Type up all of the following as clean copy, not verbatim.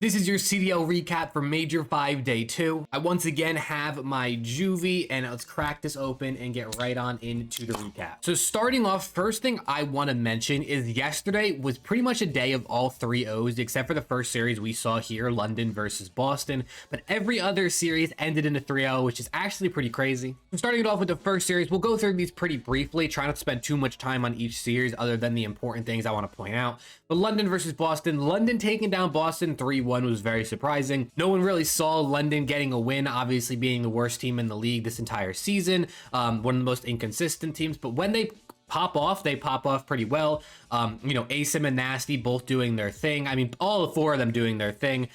This is your CDL recap for Major 5 Day 2. I once again have my juvie, and let's crack this open and get right on into the recap. So starting off, first thing I want to mention is yesterday was pretty much a day of all 3-0s, except for the first series we saw here, London versus Boston. But every other series ended in a 3-0, which is actually pretty crazy. So starting it off with the first series, we'll go through these pretty briefly, try not to spend too much time on each series other than the important things I want to point out. But London versus Boston, London taking down Boston 3-1 was very surprising. No one really saw London getting a win, obviously being the worst team in the league this entire season, one of the most inconsistent teams. But when they pop off, they pop off pretty well. Asim and Nasty both doing their thing. I mean, all four of them doing their thing.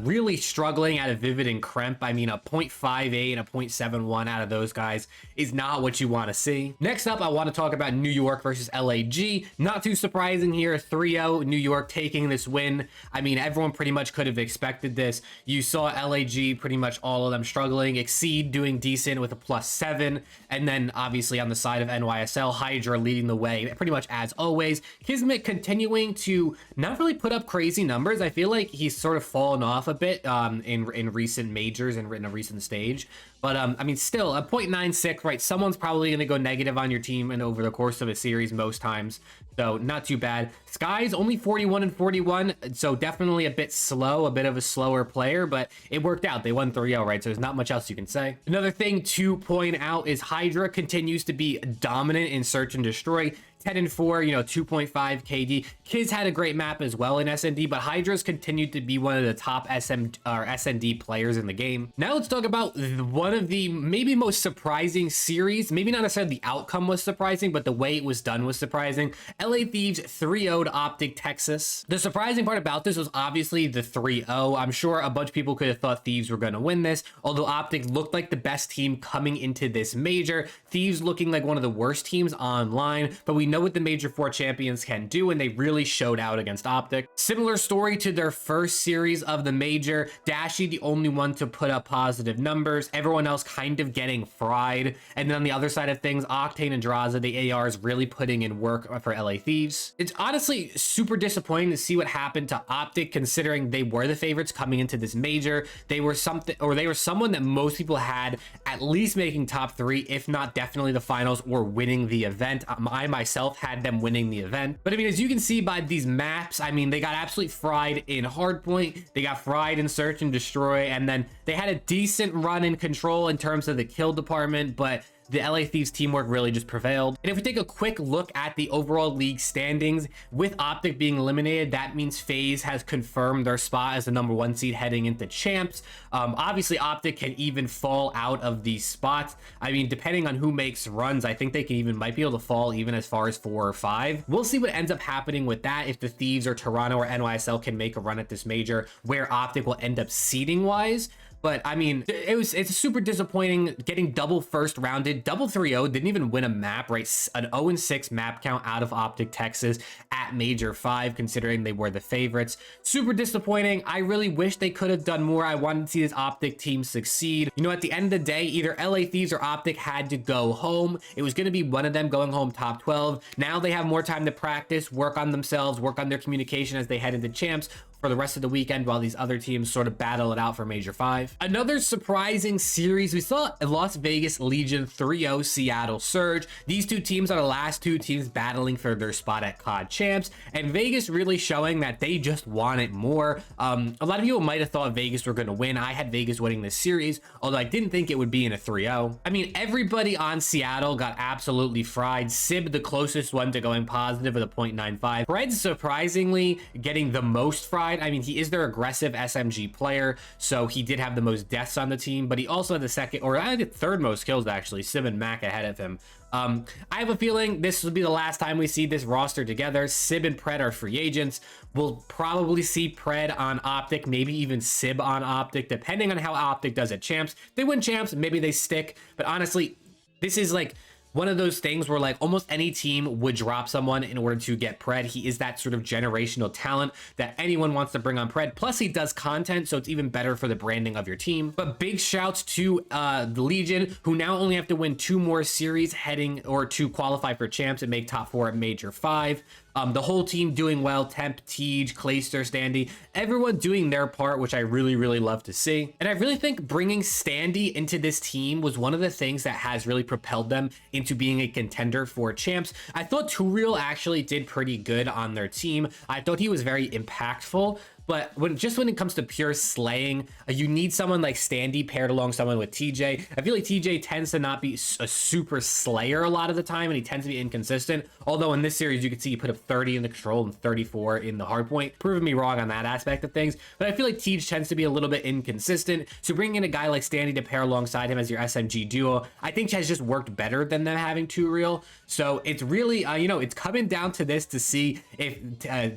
Really struggling out of Vivid and Kremp. I mean, a 0.58 and a 0.71 out of those guys is not what you want to see. Next up, I want to talk about New York versus LAG. Not too surprising here, 3-0, New York taking this win. I mean, everyone pretty much could have expected this. You saw LAG, pretty much all of them struggling. Exceed doing decent with a +7. And then obviously on the side of NYSL, Hydra leading the way pretty much as always. Kismet continuing to not really put up crazy numbers. I feel like he's sort of fallen off a bit in recent majors and in a recent stage. But I mean, still a 0.96, right? Someone's probably going to go negative on your team and over the course of a series most times. So not too bad. Sky's only 41 and 41. So definitely a bit slow, a bit of a slower player, but it worked out. They won 3-0, right? So there's not much else you can say. Another thing to point out is Hydra continues to be dominant in search and destroy. 10 and 4, 2.5 KD. Kids had a great map as well in SND, but Hydra's continued to be one of the top SND players in the game. Now let's talk about one of the maybe most surprising series. Maybe not necessarily the outcome was surprising, but the way it was done was surprising. LA Thieves 3-0'd OpTic Texas. The surprising part about this was obviously the 3-0. I'm sure a bunch of people could have thought Thieves were going to win this, although OpTic looked like the best team coming into this major. Thieves looking like one of the worst teams online, but we know what the Major 4 champions can do, and they really showed out against OpTic. Similar story to their first series of the major. Dashy the only one to put up positive numbers. Everyone else kind of getting fried. And then on the other side of things, Octane and Draza, the ARs, really putting in work for LA Thieves. It's honestly super disappointing to see what happened to OpTic, considering they were the favorites coming into this major. They were someone that most people had at least making top 3, if not definitely the finals or winning the event. I myself had them winning the event. But I mean, as you can see by these maps, I mean, they got absolutely fried in Hardpoint, they got fried in Search and Destroy, and then they had a decent run in Control in terms of the kill department, but the LA Thieves teamwork really just prevailed. And if we take a quick look at the overall league standings, with OpTic being eliminated, that means FaZe has confirmed their spot as the #1 seed heading into champs. Obviously, OpTic can even fall out of these spots. I mean, depending on who makes runs, I think they might be able to fall even as far as 4 or 5. We'll see what ends up happening with that, if the Thieves or Toronto or NYSL can make a run at this major, where OpTic will end up seeding wise. But I mean, it's super disappointing getting double first rounded, double 3-0, didn't even win a map, right? An 0-6 map count out of OpTic Texas at Major 5, considering they were the favorites. Super disappointing. I really wish they could have done more. I wanted to see this OpTic team succeed. At the end of the day, either LA Thieves or OpTic had to go home. It was going to be one of them going home top 12. Now they have more time to practice, work on themselves, work on their communication as they head into champs for the rest of the weekend, while these other teams sort of battle it out for Major 5. Another surprising series, we saw Las Vegas Legion 3-0 Seattle Surge. These two teams are the last two teams battling for their spot at COD champs, and Vegas really showing that they just want it more. A lot of people might have thought Vegas were going to win. I had Vegas winning this series, although I didn't think it would be in a 3-0. I mean, everybody on Seattle got absolutely fried. Sib, the closest one to going positive with a 0.95. Fred, surprisingly, getting the most fried. I mean, he is their aggressive SMG player, so he did have the most deaths on the team, but he also had the second, or I think third most kills actually. Sib and Mac ahead of him. I have a feeling this will be the last time we see this roster together. Sib and Pred are free agents. We'll probably see Pred on OpTic, maybe even Sib on OpTic, depending on how OpTic does at champs. They win champs, maybe they stick, but honestly, this is like one of those things where like almost any team would drop someone in order to get Pred. He is that sort of generational talent that anyone wants to bring on Pred. Plus he does content, so it's even better for the branding of your team. But big shouts to the Legion, who now only have to win 2 more series heading or to qualify for champs and make top 4 at Major 5. The whole team doing well. Temp, Tej, Clayster, Standy, everyone doing their part, which I really, really love to see. And I really think bringing Standy into this team was one of the things that has really propelled them into being a contender for champs. I thought Turiel actually did pretty good on their team. I thought he was very impactful. But when it comes to pure slaying, you need someone like Standy paired along someone with TJ. I feel like TJ tends to not be a super slayer a lot of the time, and he tends to be inconsistent. Although in this series, you can see he put up 30 in the control and 34 in the hardpoint, proving me wrong on that aspect of things. But I feel like TJ tends to be a little bit inconsistent. So bringing in a guy like Standy to pair alongside him as your SMG duo, I think has just worked better than them having Turiel. So it's really, it's coming down to this to see if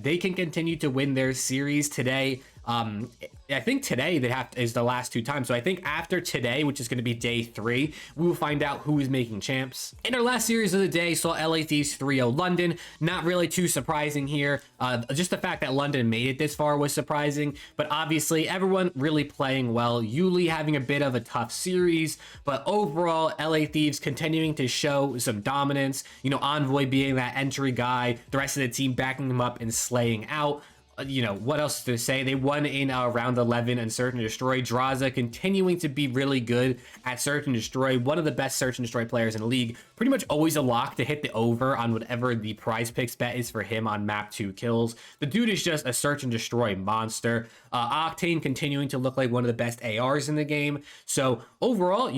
they can continue to win their series today. I think today is the last 2 times. So I think after today, which is going to be day 3, we will find out who is making champs. And our last series of the day saw LA Thieves 3-0 London. Not really too surprising here. Just the fact that London made it this far was surprising, but obviously everyone really playing well. Yuli having a bit of a tough series, but overall LA Thieves continuing to show some dominance. Envoy being that entry guy, the rest of the team backing him up and slaying out. What else to say? They won in round 11 and Search and Destroy. Draza continuing to be really good at Search and Destroy. One of the best Search and Destroy players in the league. Pretty much always a lock to hit the over on whatever the prize picks bet is for him on map 2 kills. The dude is just a Search and Destroy monster. Octane continuing to look like one of the best ARs in the game. So overall,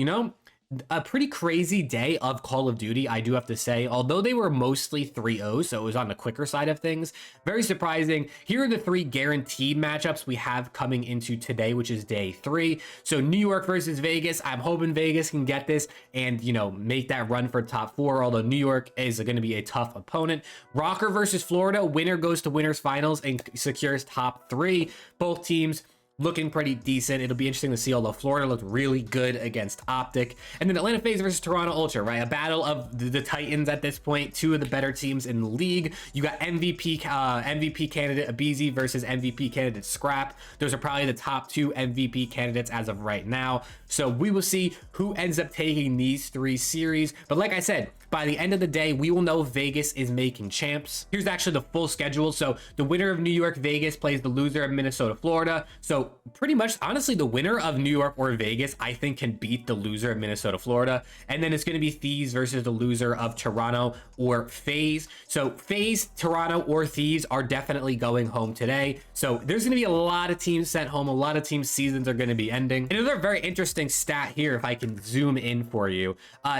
a pretty crazy day of Call of Duty, I do have to say. Although they were mostly 3-0, so it was on the quicker side of things. Very surprising. Here are the 3 guaranteed matchups we have coming into today, which is day 3. So New York versus Vegas. I'm hoping Vegas can get this and, make that run for top 4, although New York is going to be a tough opponent. Rocker versus Florida. Winner goes to winners finals and secures top 3. Both teams looking pretty decent. It'll be interesting to see, although Florida looked really good against OpTic. And then Atlanta FaZe versus Toronto Ultra, right? A battle of the Titans at this point, 2 of the better teams in the league. You got MVP candidate aBeZy versus MVP candidate Scrap. Those are probably the top 2 MVP candidates as of right now. So we will see who ends up taking these 3 series. But like I said, by the end of the day, we will know Vegas is making champs. Here's actually the full schedule. So the winner of New York Vegas plays the loser of Minnesota Florida. So pretty much, honestly, the winner of New York or Vegas, I think, can beat the loser of Minnesota Florida. And then it's going to be Thieves versus the loser of Toronto or FaZe. So FaZe, Toronto, or Thieves are definitely going home today. So there's going to be a lot of teams sent home. A lot of teams' seasons are going to be ending. Another very interesting stat here, if I can zoom in for you.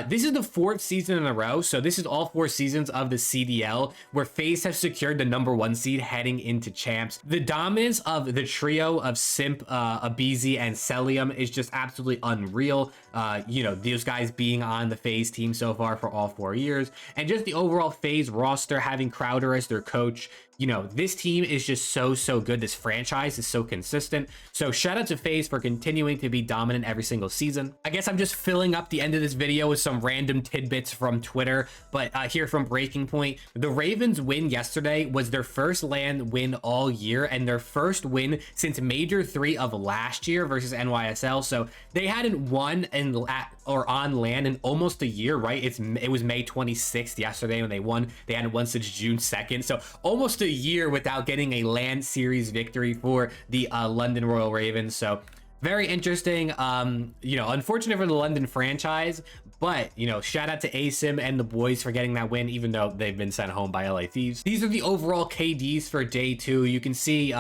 This is the 4th season in a row. So this is all 4 seasons of the CDL where FaZe have secured the #1 seed heading into champs. The dominance of the trio of Simp, aBeZy, and Celium is just absolutely unreal. Those guys being on the FaZe team so far for all 4 years, and just the overall FaZe roster having Crowder as their coach. This team is just so good. This franchise is so consistent. So shout out to FaZe for continuing to be dominant every single season. I guess I'm just filling up the end of this video with some random tidbits from Twitter, but here from Breaking Point, the Ravens win yesterday was their first LAN win all year and their first win since Major 3 of last year versus NYSL. So they hadn't won on LAN in almost a year, right? It was May 26th yesterday when they won. They hadn't won since June 2nd. So almost a year without getting a LAN series victory for the London Royal Ravens. So very interesting. Unfortunate for the London franchise, but shout out to ASIM and the boys for getting that win, even though they've been sent home by LA Thieves. These are the overall KDs for day 2. You can see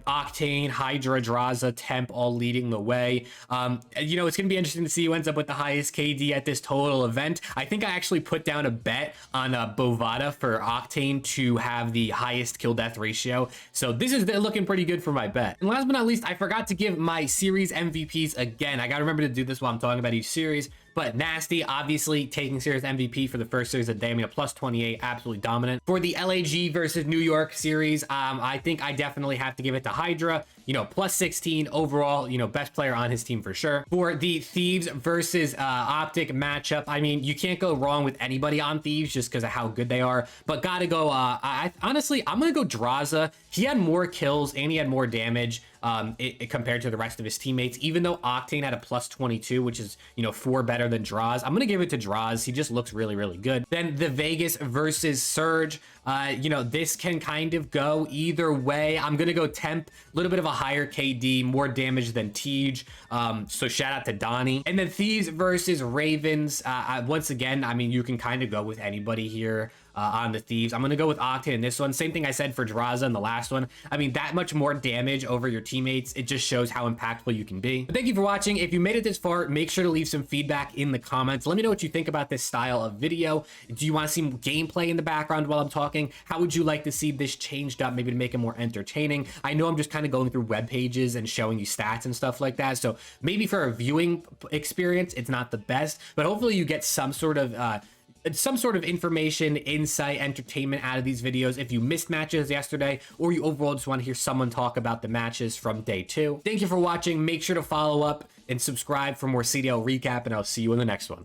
Octane, Hydra, Draza, Temp all leading the way. It's gonna be interesting to see who ends up with the highest KD at this total event. I think I actually put down a bet on Bovada for Octane to have the highest kill death ratio. So this is looking pretty good for my bet. And last but not least, I forgot to give my series MVPs again. I gotta remember to do this while I'm talking about each series. But Nasty, obviously taking series MVP for the first series of the day. I mean, a plus 28, absolutely dominant. For the LAG versus New York series, I think I definitely have to give it to Hydra. Plus 16 overall, best player on his team for sure. For the Thieves versus OpTic matchup, I mean, you can't go wrong with anybody on Thieves just because of how good they are. But gotta go, honestly, I'm gonna go Draza. he had more kills and he had more damage compared to the rest of his teammates, even though Octane had a plus 22, which is, you know, 4 better than Draws. I'm going to give it to Draws. He just looks really, really good. Then the Vegas versus Surge. You know, this can kind of go either way. I'm going to go Temp, a little bit of a higher KD, more damage than Tej. So shout out to Donnie. And then Thieves versus Ravens. Once again, I mean, you can kind of go with anybody here. On the Thieves, I'm gonna go with Octane in this one. Same thing I said for Draza in the last one. I mean, that much more damage over your teammates, it just shows how impactful you can be. But thank you for watching. If you made it this far, make sure to leave some feedback in the comments. Let me know what you think about this style of video. Do you want to see gameplay in the background while I'm talking? How would you like to see this changed up, maybe to make it more entertaining? I know I'm just kind of going through web pages and showing you stats and stuff like that, so maybe for a viewing experience it's not the best, but hopefully you get some sort of information, insight, entertainment out of these videos if you missed matches yesterday, or you overall just want to hear someone talk about the matches from day 2. Thank you for watching. Make sure to follow up and subscribe for more CDL recap, and I'll see you in the next one.